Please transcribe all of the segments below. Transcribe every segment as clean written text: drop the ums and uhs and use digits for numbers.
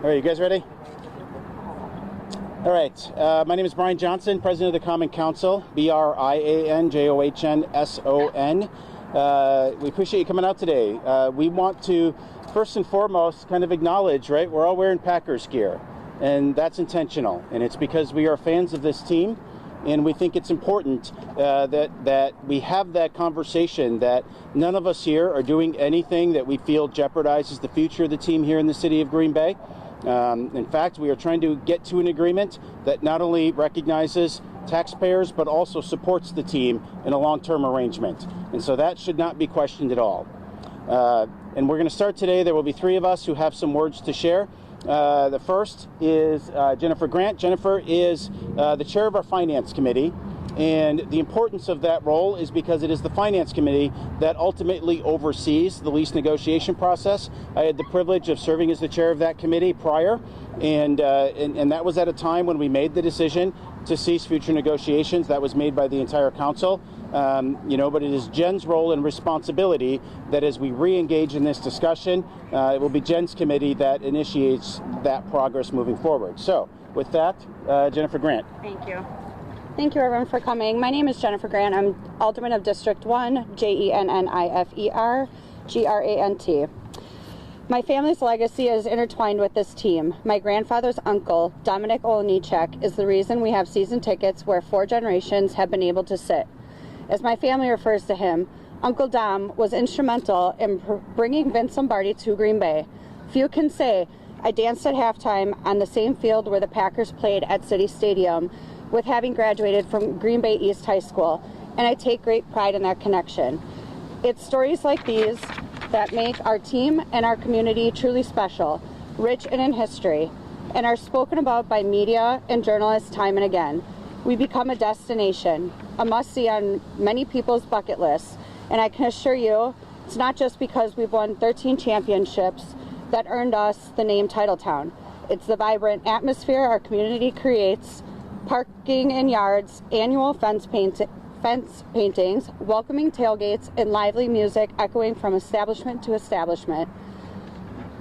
All right, you guys ready? All right, my name is Brian Johnson, President of the Common Council, BRIANJOHNSON. We appreciate you coming out today. We want to, first and foremost, kind of acknowledge, right, we're all wearing Packers gear, and that's intentional, and it's because we are fans of this team, and we think it's important that we have that conversation, that none of us here are doing anything that we feel jeopardizes the future of the team here in the city of Green Bay. In fact, we are trying to get to an agreement that not only recognizes taxpayers, but also supports the team in a long-term arrangement. And so that should not be questioned at all. And we're going to start today. There will be three of us who have some words to share. The first is Jennifer Grant. Jennifer is the chair of our Finance Committee. And the importance of that role is because it is the Finance Committee that ultimately oversees the lease negotiation process. I had the privilege of serving as the chair of that committee prior, and that was at a time when we made the decision to cease future negotiations. That was made by the entire council. But it is Jen's role and responsibility that as we re-engage in this discussion, it will be Jen's committee that initiates that progress moving forward. So with that, Jennifer Grant. Thank you. Thank you, everyone, for coming. My name is Jennifer Grant. I'm Alderman of District 1, JENNIFER, GRANT. My family's legacy is intertwined with this team. My grandfather's uncle, Dominic Olenichek, is the reason we have season tickets where 4 generations have been able to sit. As my family refers to him, Uncle Dom was instrumental in bringing Vince Lombardi to Green Bay. Few can say I danced at halftime on the same field where the Packers played at City Stadium, with having graduated from Green Bay East High School, and I take great pride in that connection. It's stories like these that make our team and our community truly special, rich and in history, and are spoken about by media and journalists time and again. We become a destination, a must-see on many people's bucket lists, and I can assure you, it's not just because we've won 13 championships that earned us the name Titletown. It's the vibrant atmosphere our community creates, parking in yards, annual fence paintings, welcoming tailgates, and lively music echoing from establishment to establishment.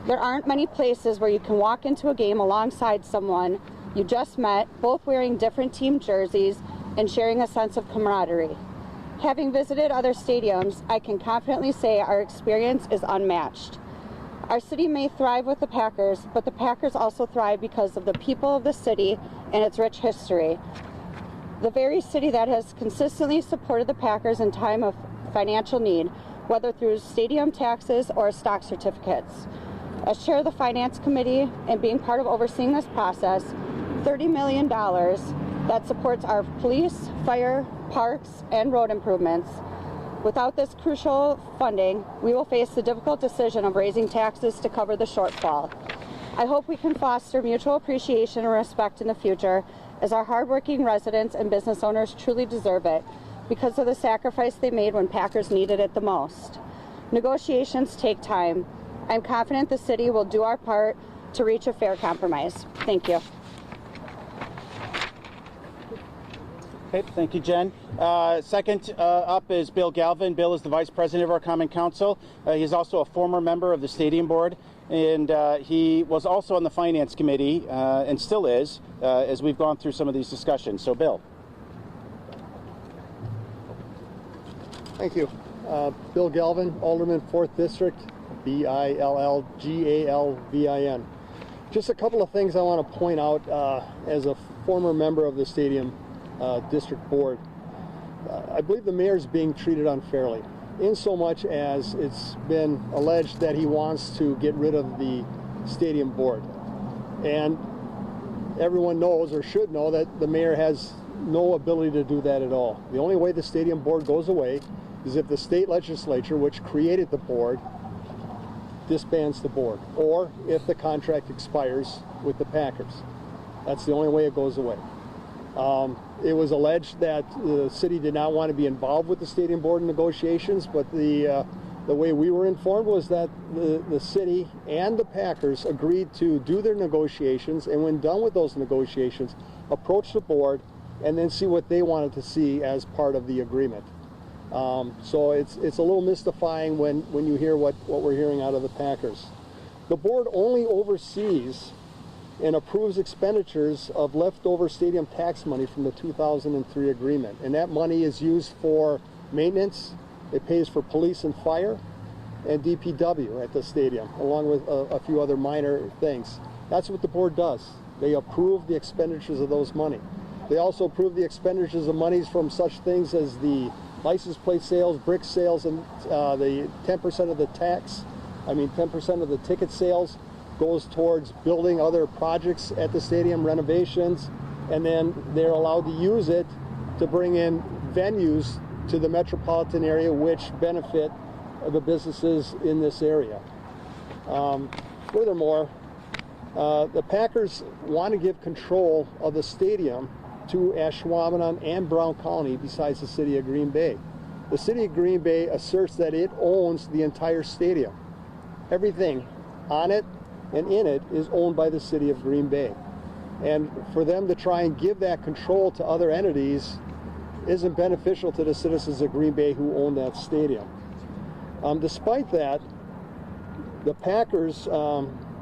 There aren't many places where you can walk into a game alongside someone you just met, both wearing different team jerseys and sharing a sense of camaraderie. Having visited other stadiums, I can confidently say our experience is unmatched. Our city may thrive with the Packers, but the Packers also thrive because of the people of the city and its rich history. The very city that has consistently supported the Packers in time of financial need, whether through stadium taxes or stock certificates. As chair of the Finance Committee and being part of overseeing this process, $30 million that supports our police, fire, parks, and road improvements. Without this crucial funding, we will face the difficult decision of raising taxes to cover the shortfall. I hope we can foster mutual appreciation and respect in the future, as our hardworking residents and business owners truly deserve it because of the sacrifice they made when Packers needed it the most. Negotiations take time. I'm confident the city will do our part to reach a fair compromise. Thank you. Okay, thank you, Jen. Second up is Bill Galvin. Bill is the Vice President of our Common Council. He's also a former member of the Stadium Board, and he was also on the Finance Committee, and still is, as we've gone through some of these discussions. So, Bill. Thank you. Bill Galvin, Alderman, 4th District, BILLGALVIN. Just a couple of things I want to point out as a former member of the Stadium District Board. I believe the mayor is being treated unfairly, in so much as it's been alleged that he wants to get rid of the Stadium Board. And everyone knows, or should know, that the mayor has no ability to do that at all. The only way the Stadium Board goes away is if the state legislature, which created the board, disbands the board, or if the contract expires with the Packers. That's the only way it goes away. It was alleged that the city did not want to be involved with the Stadium Board negotiations, but the way we were informed was that the city and the Packers agreed to do their negotiations, and when done with those negotiations, approach the board and then see what they wanted to see as part of the agreement. So it's a little mystifying when you hear what we're hearing out of the Packers. The board only oversees and approves expenditures of leftover stadium tax money from the 2003 agreement. And that money is used for maintenance. It pays for police and fire and DPW at the stadium, along with a few other minor things. That's what the board does. They approve the expenditures of those money. They also approve the expenditures of monies from such things as the license plate sales, brick sales, and the 10% of the 10% of the ticket sales goes towards building other projects at the stadium, renovations, and then they're allowed to use it to bring in venues to the metropolitan area which benefit the businesses in this area. Furthermore, the Packers want to give control of the stadium to Ashwaubenon and Brown County besides the city of Green Bay. The city of Green Bay asserts that it owns the entire stadium. Everything on it and in it is owned by the city of Green Bay. And for them to try and give that control to other entities isn't beneficial to the citizens of Green Bay who own that stadium. Despite that, the Packers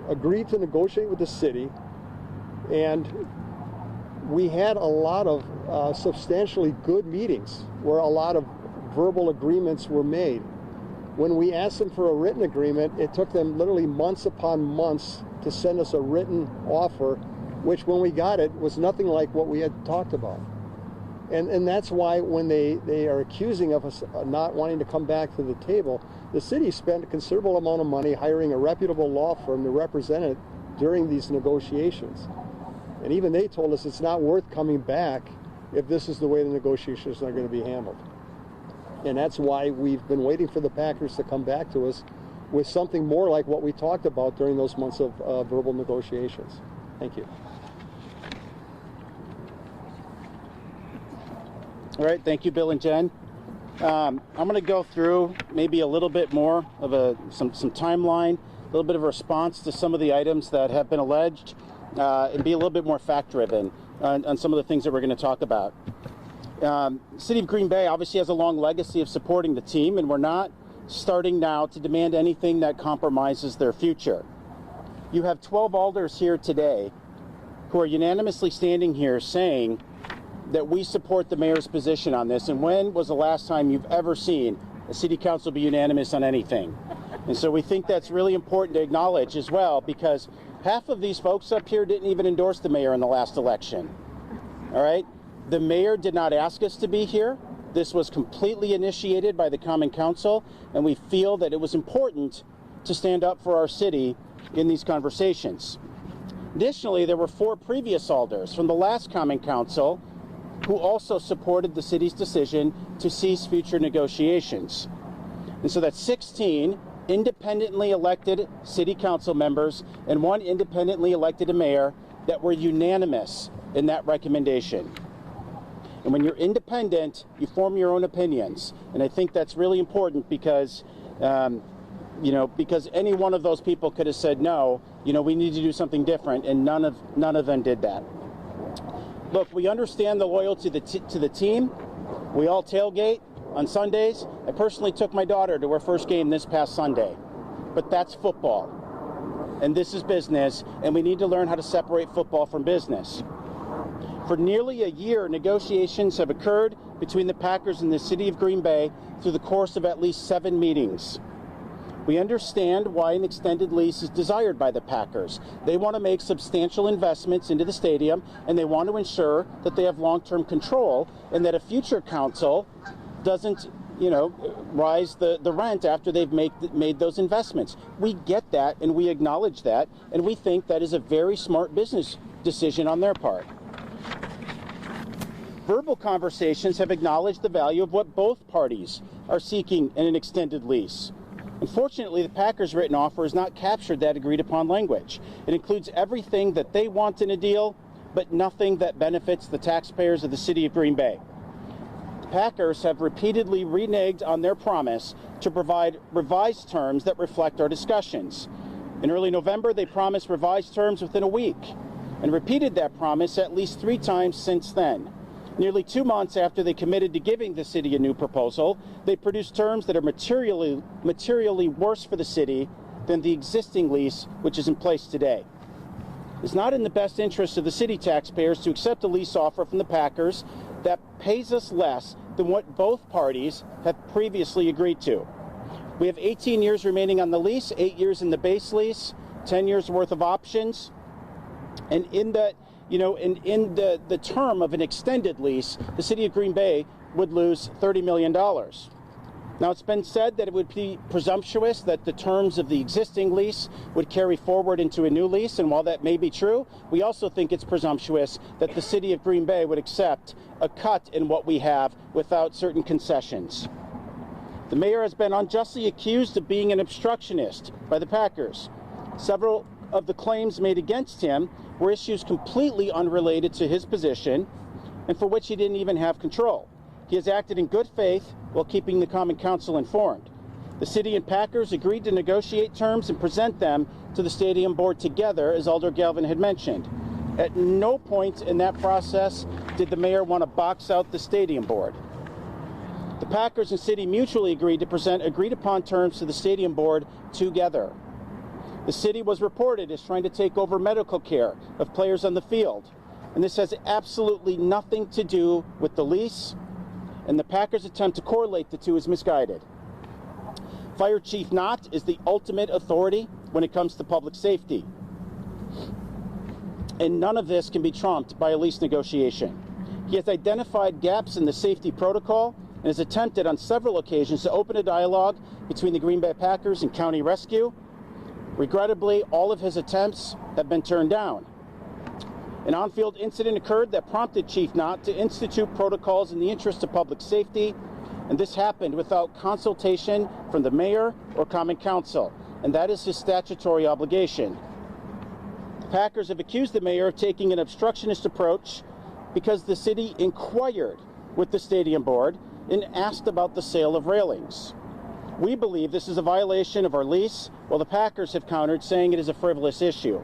agreed to negotiate with the city, and we had a lot of substantially good meetings where a lot of verbal agreements were made. When we asked them for a written agreement, it took them literally months upon months to send us a written offer, which when we got it was nothing like what we had talked about. And that's why when they are accusing of us not wanting to come back to the table, the city spent a considerable amount of money hiring a reputable law firm to represent it during these negotiations. And even they told us it's not worth coming back if this is the way the negotiations are going to be handled. And that's why we've been waiting for the Packers to come back to us with something more like what we talked about during those months of verbal negotiations. Thank you. All right, thank you, Bill and Jen. I'm going to go through maybe a little bit more of some timeline, a little bit of a response to some of the items that have been alleged, and be a little bit more fact-driven on some of the things that we're going to talk about. City of Green Bay obviously has a long legacy of supporting the team, and we're not starting now to demand anything that compromises their future. You have 12 alders here today who are unanimously standing here saying that we support the mayor's position on this. And when was the last time you've ever seen a city council be unanimous on anything? And so we think that's really important to acknowledge as well, because half of these folks up here didn't even endorse the mayor in the last election. All right? The mayor did not ask us to be here. This was completely initiated by the Common Council, and we feel that it was important to stand up for our city in these conversations. Additionally, there were 4 previous alders from the last Common Council who also supported the city's decision to cease future negotiations. And so that's 16 independently elected city council members and 1 independently elected mayor that were unanimous in that recommendation. And when you're independent, you form your own opinions. And I think that's really important because, because any one of those people could have said, no, we need to do something different, and none of them did that. Look, we understand the loyalty to the team. We all tailgate on Sundays. I personally took my daughter to her first game this past Sunday. But that's football. And this is business, and we need to learn how to separate football from business. For nearly a year, negotiations have occurred between the Packers and the city of Green Bay through the course of at least 7 meetings. We understand why an extended lease is desired by the Packers. They want to make substantial investments into the stadium, and they want to ensure that they have long-term control and that a future council doesn't, rise the rent after they've made those investments. We get that, and we acknowledge that, and we think that is a very smart business decision on their part. Verbal conversations have acknowledged the value of what both parties are seeking in an extended lease. Unfortunately, the Packers' written offer has not captured that agreed-upon language. It includes everything that they want in a deal, but nothing that benefits the taxpayers of the city of Green Bay. The Packers have repeatedly reneged on their promise to provide revised terms that reflect our discussions. In early November, they promised revised terms within a week and repeated that promise at least 3 times since then. Nearly 2 months after they committed to giving the city a new proposal, they produced terms that are materially worse for the city than the existing lease, which is in place today. it's not in the best interest of the city taxpayers to accept a lease offer from the Packers that pays us less than what both parties have previously agreed to. We have 18 years remaining on the lease, 8 years in the base lease, 10 years worth of options. And in the, in the term of an extended lease, the city of Green Bay would lose $30 million. Now, it's been said that it would be presumptuous that the terms of the existing lease would carry forward into a new lease, and while that may be true, we also think it's presumptuous that the city of Green Bay would accept a cut in what we have without certain concessions. The mayor has been unjustly accused of being an obstructionist by the Packers. Several of the claims made against him were issues completely unrelated to his position and for which he didn't even have control. He has acted in good faith while keeping the Common Council informed. The city and Packers agreed to negotiate terms and present them to the stadium board together, as Alder Galvin had mentioned. At no point in that process did the mayor want to box out the stadium board. The Packers and city mutually agreed to present agreed-upon terms to the stadium board together. The city was reported as trying to take over medical care of players on the field, and this has absolutely nothing to do with the lease, and the Packers' attempt to correlate the two is misguided. Fire Chief Knott is the ultimate authority when it comes to public safety, and none of this can be trumped by a lease negotiation. He has identified gaps in the safety protocol and has attempted on several occasions to open a dialogue between the Green Bay Packers and County Rescue. Regrettably, all of his attempts have been turned down. An on-field incident occurred that prompted Chief Knott to institute protocols in the interest of public safety, and this happened without consultation from the mayor or Common Council, and that is his statutory obligation. The Packers have accused the mayor of taking an obstructionist approach because the city inquired with the stadium board and asked about the sale of railings. We believe this is a violation of our lease, while the Packers have countered, saying it is a frivolous issue.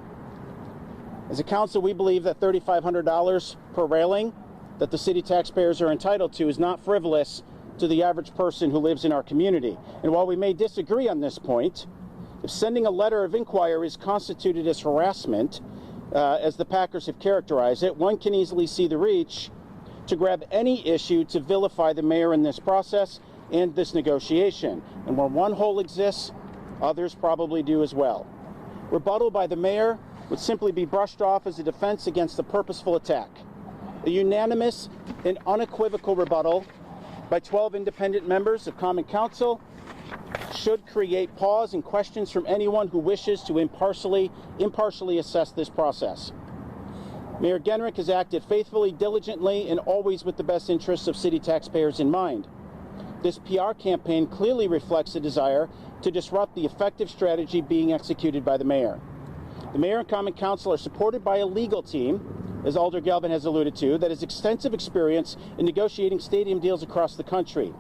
As a council, we believe that $3,500 per railing that the city taxpayers are entitled to is not frivolous to the average person who lives in our community. And while we may disagree on this point, if sending a letter of inquiry is constituted as harassment, as the Packers have characterized it, one can easily see the reach to grab any issue to vilify the mayor in this process and this negotiation. And where one hole exists, others probably do as well. Rebuttal by the mayor would simply be brushed off as a defense against a purposeful attack. A unanimous and unequivocal rebuttal by 12 independent members of Common Council should create pause and questions from anyone who wishes to impartially assess this process. Mayor Genrich has acted faithfully, diligently, and always with the best interests of city taxpayers in mind. This PR campaign clearly reflects a desire to disrupt the effective strategy being executed by the mayor. The mayor and Common Council are supported by a legal team, as Alder Galvin has alluded to, that has extensive experience in negotiating stadium deals across the country.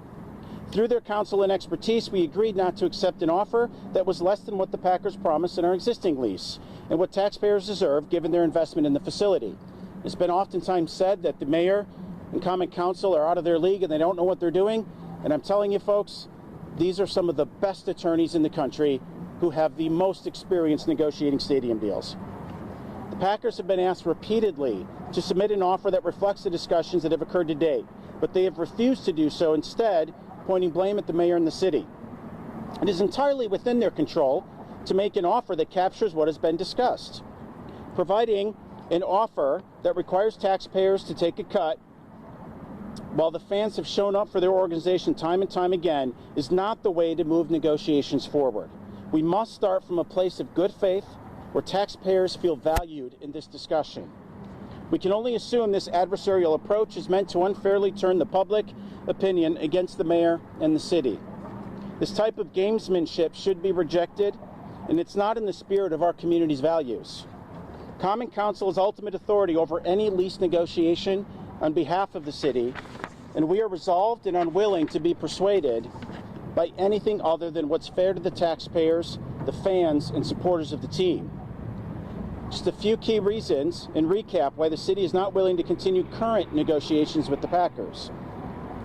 Through their counsel and expertise, we agreed not to accept an offer that was less than what the Packers promised in our existing lease and what taxpayers deserve given their investment in the facility. It's been oftentimes said that the mayor and Common Council are out of their league and they don't know what they're doing. And I'm telling you, folks, these are some of the best attorneys in the country who have the most experience negotiating stadium deals. The Packers have been asked repeatedly to submit an offer that reflects the discussions that have occurred to date, but they have refused to do so, instead pointing blame at the mayor and the city. It is entirely within their control to make an offer that captures what has been discussed. Providing an offer that requires taxpayers to take a cut while the fans have shown up for their organization time and time again is not the way to move negotiations forward. We must start from a place of good faith where taxpayers feel valued in this discussion. We can only assume this adversarial approach is meant to unfairly turn the public opinion against the mayor and the city. This type of gamesmanship should be rejected, and it's not in the spirit of our community's values. Common Council is ultimate authority over any lease negotiation on behalf of the city, and we are resolved and unwilling to be persuaded by anything other than what's fair to the taxpayers, the fans, and supporters of the team. Just a few key reasons in recap why the city is not willing to continue current negotiations with the Packers.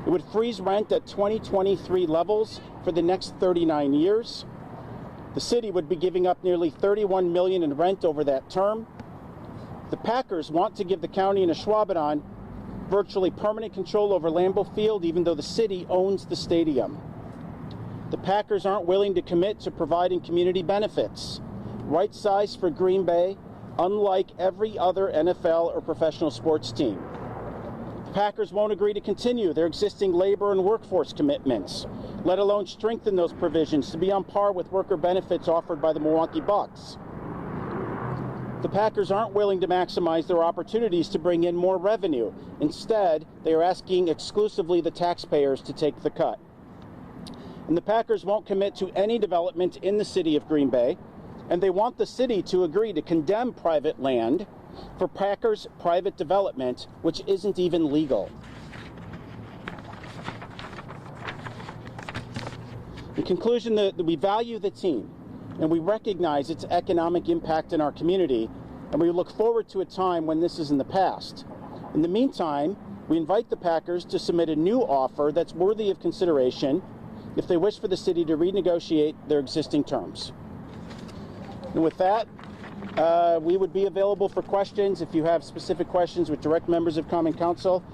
It would freeze rent at 2023 levels for the next 39 years. The city would be giving up nearly $31 million in rent over that term. The Packers want to give the county and Ashwaubenon virtually permanent control over Lambeau Field, even though the city owns the stadium. The Packers aren't willing to commit to providing community benefits, right size for Green Bay, unlike every other NFL or professional sports team. The Packers won't agree to continue their existing labor and workforce commitments, let alone strengthen those provisions to be on par with worker benefits offered by the Milwaukee Bucks. The Packers aren't willing to maximize their opportunities to bring in more revenue. Instead, they are asking exclusively the taxpayers to take the cut. And the Packers won't commit to any development in the city of Green Bay, and they want the city to agree to condemn private land for Packers' private development, which isn't even legal. In conclusion, we value the team, and we recognize its economic impact in our community, and we look forward to a time when this is in the past. In the meantime, we invite the Packers to submit a new offer that's worthy of consideration if they wish for the city to renegotiate their existing terms. And with that, we would be available for questions. If you have specific questions with direct members of Common Council,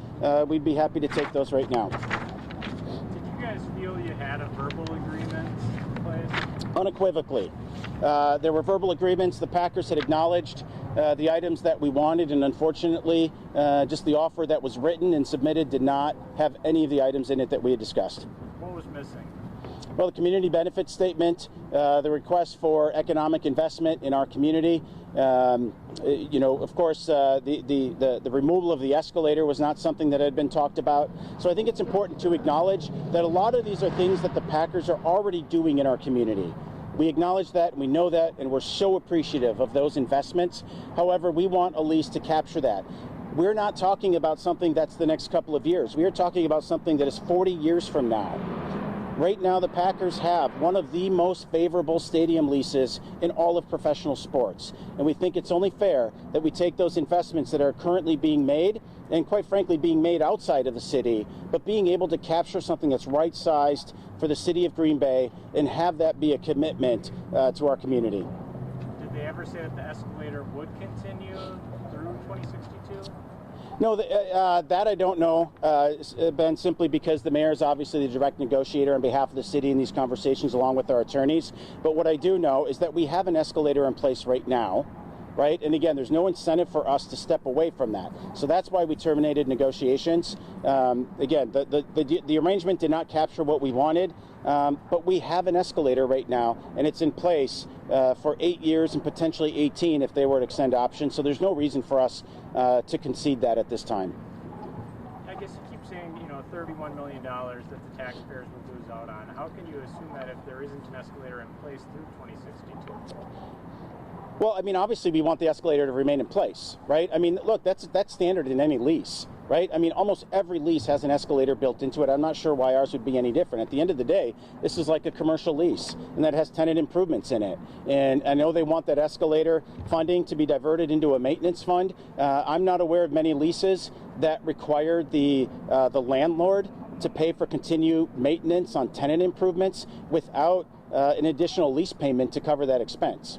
we'd be happy to take those right now. Did you guys feel you had a verbal agreement in place? Unequivocally. There were verbal agreements. The Packers had acknowledged the items that we wanted, and unfortunately, just the offer that was written and submitted did not have any of the items in it that we had discussed. What was missing? Well, the community benefit statement, the request for economic investment in our community. Of course, the removal of the escalator was not something that had been talked about. So I think it's important to acknowledge that a lot of these are things that the Packers are already doing in our community. We acknowledge that, we know that, and we're so appreciative of those investments. However, we want a lease to capture that. We're not talking about something that's the next couple of years. We are talking about something that is 40 years from now. Right now, the Packers have one of the most favorable stadium leases in all of professional sports. And we think it's only fair that we take those investments that are currently being made, and quite frankly, being made outside of the city, but being able to capture something that's right-sized for the city of Green Bay and have that be a commitment to our community. Did they ever say that the escalator would continue through 2062? No, that I don't know, Ben, simply because the mayor is obviously the direct negotiator on behalf of the city in these conversations along with our attorneys. But what I do know is that we have an escalator in place right now, right? And again, there's no incentive for us to step away from that. So that's why we terminated negotiations. Again, the arrangement did not capture what we wanted, but we have an escalator right now, and it's in place for 8 years and potentially 18 if they were to extend options. So there's no reason for us to concede that at this time. I guess you keep saying, $31 million that the taxpayers would lose out on. How can you assume that if there isn't an escalator in place through 2062? Well, I mean, obviously we want the escalator to remain in place, right? I mean, look, that's standard in any lease, right? I mean, almost every lease has an escalator built into it. I'm not sure why ours would be any different. At the end of the day, this is like a commercial lease, and that has tenant improvements in it. And I know they want that escalator funding to be diverted into a maintenance fund. I'm not aware of many leases that require the landlord to pay for continued maintenance on tenant improvements without an additional lease payment to cover that expense.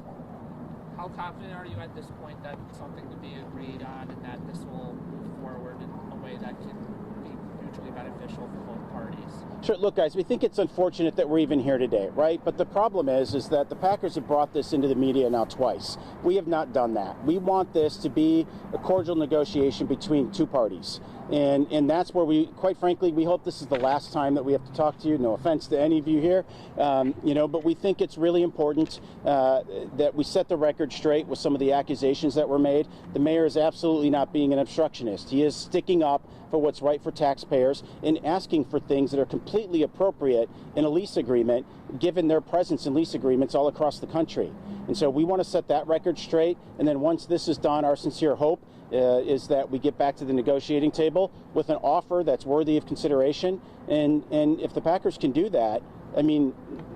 How confident are you at this point that something can be agreed on and that this will move forward in a way that can be mutually beneficial for both parties? Sure. Look, guys, we think it's unfortunate that we're even here today, right? But the problem is that the Packers have brought this into the media now twice. We have not done that. We want this to be a cordial negotiation between two parties. And that's where we, quite frankly, we hope this is the last time that we have to talk to you. No offense to any of you here, but we think it's really important that we set the record straight with some of the accusations that were made. The mayor is absolutely not being an obstructionist. He is sticking up for what's right for taxpayers and asking for things that are completely appropriate in a lease agreement, given their presence in lease agreements all across the country. And so we want to set that record straight. And then once this is done, our sincere hope is that we get back to the negotiating table with an offer that's worthy of consideration. And if the Packers can do that, I mean,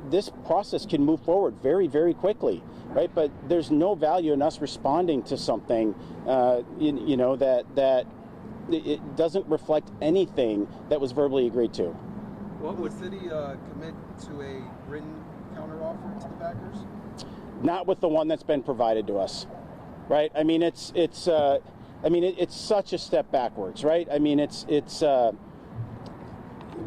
this process can move forward very, very quickly, right? But there's no value in us responding to something, that it doesn't reflect anything that was verbally agreed to. What would the city commit to a written counteroffer to the Packers? Not with the one that's been provided to us. right? I mean, it's such a step backwards, right? I mean,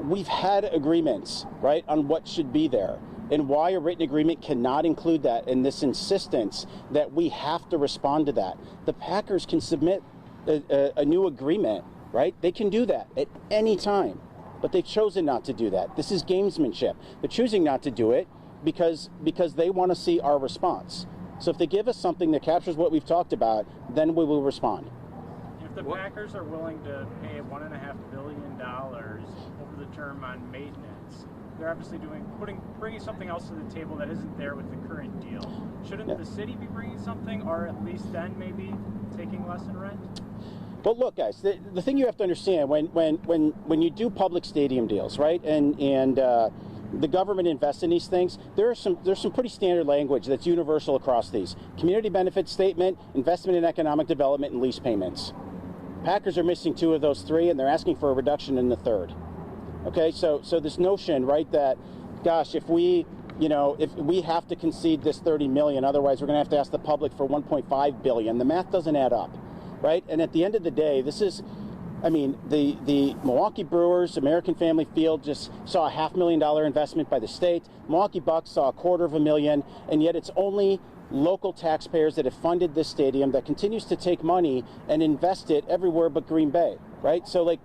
we've had agreements, right, on what should be there and why a written agreement cannot include that, and this insistence that we have to respond to that. The Packers can submit a new agreement, right? They can do that at any time, but they've chosen not to do that. This is gamesmanship. They're choosing not to do it because they want to see our response. So if they give us something that captures what we've talked about, then we will respond. If the Packers are willing to pay $1.5 billion over the term on maintenance, they're obviously bringing something else to the table that isn't there with the current deal. Shouldn't the city be bringing something, or at least then maybe taking less in rent? Well, look, guys, the thing you have to understand when you do public stadium deals, right, and the government invests in these things, there's some pretty standard language that's universal across these: community benefit statement, investment in economic development, and lease payments. Packers are missing 2 of those 3, and they're asking for a reduction in the 3rd. Okay, so this notion, right, that, gosh, if we have to concede this $30 million, otherwise we're going to have to ask the public for $1.5 billion, the math doesn't add up, right? And at the end of the day, this is, I mean, the Milwaukee Brewers, American Family Field just saw a $500,000 investment by the state. Milwaukee Bucks saw $250,000, and yet it's only local taxpayers that have funded this stadium that continues to take money and invest it everywhere but Green Bay, right? So like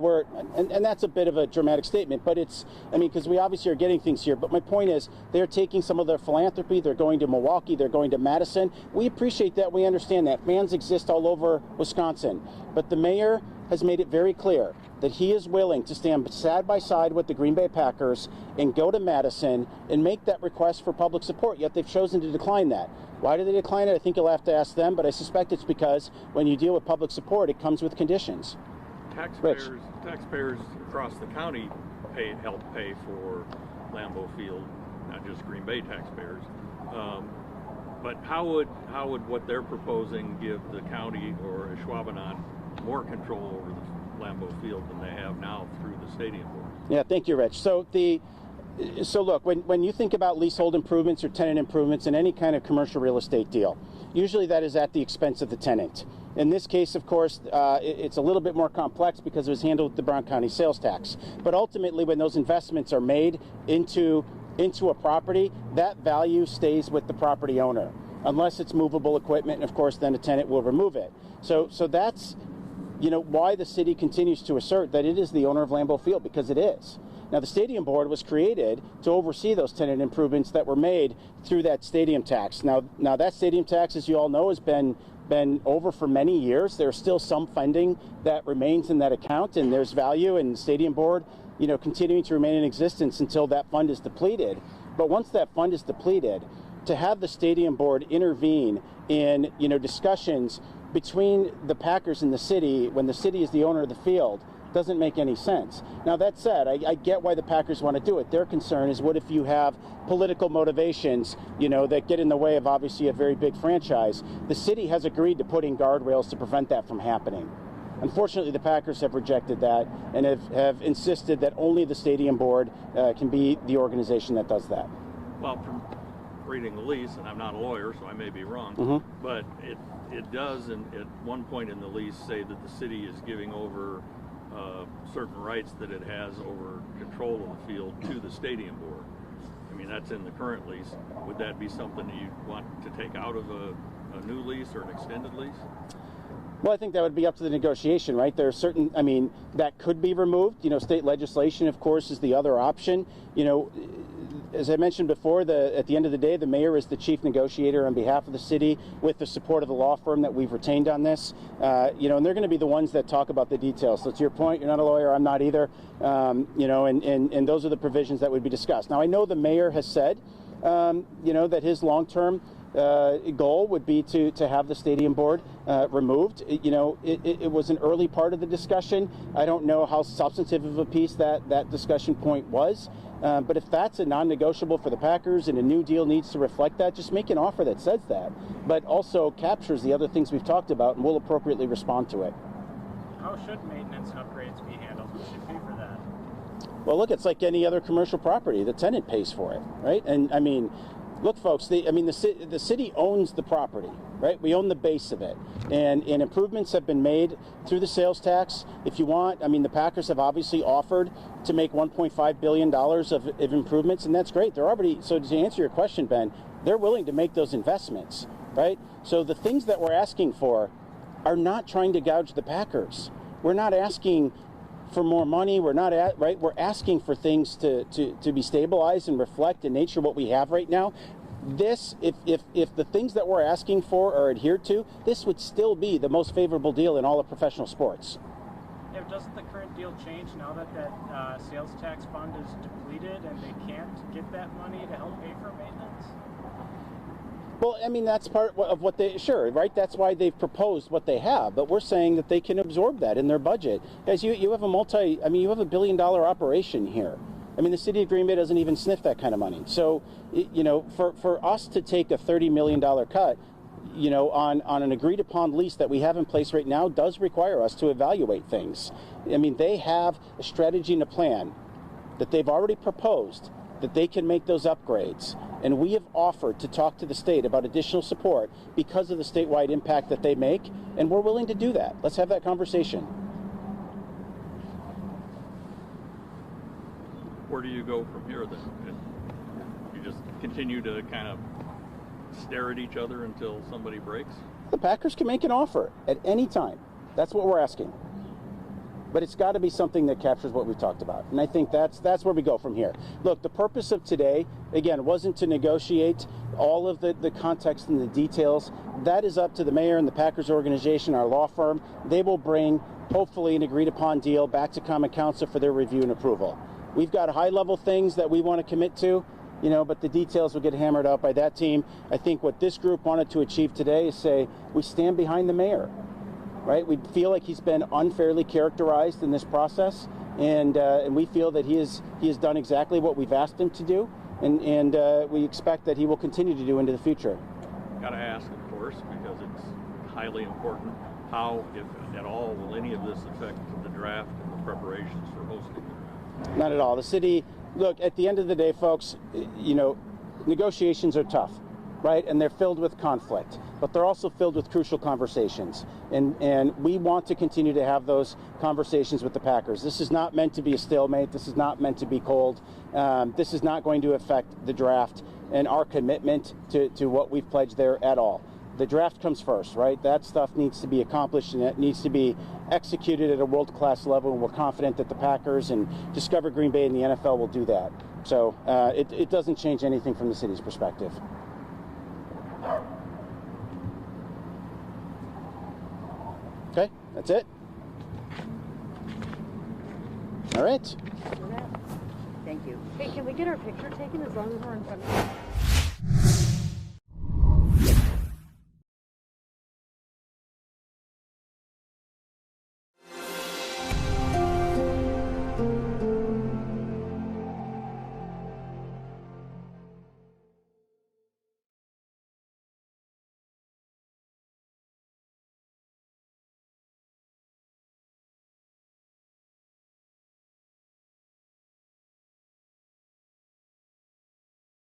and that's a bit of a dramatic statement, but it's, I mean, because we obviously are getting things here, but my point is they're taking some of their philanthropy, they're going to Milwaukee, they're going to Madison. We appreciate that, we understand that. Fans exist all over Wisconsin, but the mayor has made it very clear that he is willing to stand side by side with the Green Bay Packers and go to Madison and make that request for public support, yet they've chosen to decline that. Why did they decline it? I think you'll have to ask them, but I suspect it's because when you deal with public support, it comes with conditions. Taxpayers across the county help pay for Lambeau Field, not just Green Bay taxpayers. But how would what they're proposing give the county or Ashwaubenon more control over the Lambeau Field than they have now through the stadium board? Yeah, thank you, Rich. So look, when you think about leasehold improvements or tenant improvements in any kind of commercial real estate deal, usually that is at the expense of the tenant. In this case, of course, it's a little bit more complex because it was handled with the Brown County sales tax. But ultimately, when those investments are made into a property, that value stays with the property owner, unless it's movable equipment, and of course, then a tenant will remove it. So that's, why the city continues to assert that it is the owner of Lambeau Field, because it is. Now, the stadium board was created to oversee those tenant improvements that were made through that stadium tax. Now that stadium tax, as you all know, has been over for many years. There's still some funding that remains in that account, and there's value in the stadium board, continuing to remain in existence until that fund is depleted. But once that fund is depleted, to have the stadium board intervene in, discussions between the Packers and the city when the city is the owner of the field doesn't make any sense. Now, that said, I get why the Packers want to do it. Their concern is, what if you have political motivations, that get in the way of obviously a very big franchise? The city has agreed to put in guardrails to prevent that from happening. Unfortunately, the Packers have rejected that and have insisted that only the stadium board can be the organization that does that. Well, from reading the lease, and I'm not a lawyer, so I may be wrong, but it does, and at one point in the lease, say that the city is giving over certain rights that it has over control of the field to the stadium board. I mean, that's in the current lease. Would that be something that you'd want to take out of a new lease or an extended lease? Well, I think that would be up to the negotiation, right? There are certain, that could be removed. State legislation, of course, is the other option. As I mentioned before, at the end of the day, the mayor is the chief negotiator on behalf of the city with the support of the law firm that we've retained on this. And they're going to be the ones that talk about the details. So to your point, you're not a lawyer, I'm not either. And those are the provisions that would be discussed. Now, I know the mayor has said, that his long-term goal would be to have the stadium board removed. It was an early part of the discussion. I don't know how substantive of a piece that discussion point was. But if that's a non-negotiable for the Packers and a new deal needs to reflect that, just make an offer that says that, but also captures the other things we've talked about, and we'll appropriately respond to it. How should maintenance and upgrades be handled? Who should pay for that? Well, look, it's like any other commercial property. The tenant pays for it, right? And look, folks, the city owns the property, right? We own the base of it. And improvements have been made through the sales tax. If you want, I mean, the Packers have obviously offered to make $1.5 billion of improvements, and that's great. They're already, so to answer your question, Ben, they're willing to make those investments, right? So the things that we're asking for are not trying to gouge the Packers. We're not asking for more money. We're not right. We're asking for things to be stabilized and reflect in nature what we have right now. This, if the things that we're asking for are adhered to, this would still be the most favorable deal in all of professional sports. Yeah, doesn't the current deal change now that that sales tax fund is depleted and they can't get that money to help pay for maintenance? Well, I mean, that's part of what they, sure, right? That's why they've proposed what they have, but we're saying that they can absorb that in their budget. Guys, you have you have $1 billion operation here. I mean, the city of Green Bay doesn't even sniff that kind of money. So, you know, for us to take a $30 million cut, you know, on an agreed upon lease that we have in place right now does require us to evaluate things. I mean, they have a strategy and a plan that they've already proposed that they can make those upgrades. And we have offered to talk to the state about additional support because of the statewide impact that they make, and we're willing to do that. Let's have that conversation. Where do you go from here then? You just continue to kind of stare at each other until somebody breaks? The Packers can make an offer at any time. That's what we're asking. But it's got to be something that captures what we've talked about. And I think that's where we go from here. Look, the purpose of today, again, wasn't to negotiate all of the context and the details. That is up to the mayor and the Packers organization, our law firm. They will bring, hopefully, an agreed upon deal back to Common Council for their review and approval. We've got high-level things that we want to commit to, you know, but the details will get hammered out by that team. I think what this group wanted to achieve today is say, we stand behind the mayor. Right, we feel like he's been unfairly characterized in this process, and we feel that he has done exactly what we've asked him to do, and we expect that he will continue to do into the future. Got to ask, of course, because it's highly important. How, if at all, will any of this affect the draft and the preparations for hosting the draft? Not at all. The city, look, at the end of the day, folks, you know, negotiations are tough. Right, and they're filled with conflict, but they're also filled with crucial conversations, and we want to continue to have those conversations with the Packers. This is not meant to be a stalemate. This is not meant to be cold. This is not going to affect the draft and our commitment to what we've pledged there at all. The draft comes first, right? That stuff needs to be accomplished, and it needs to be executed at a world-class level, and we're confident that the Packers and Discover Green Bay and the NFL will do that. So it doesn't change anything from the city's perspective. Okay, that's it. All right. Thank you. Hey, can we get our picture taken as long as we're in front of you?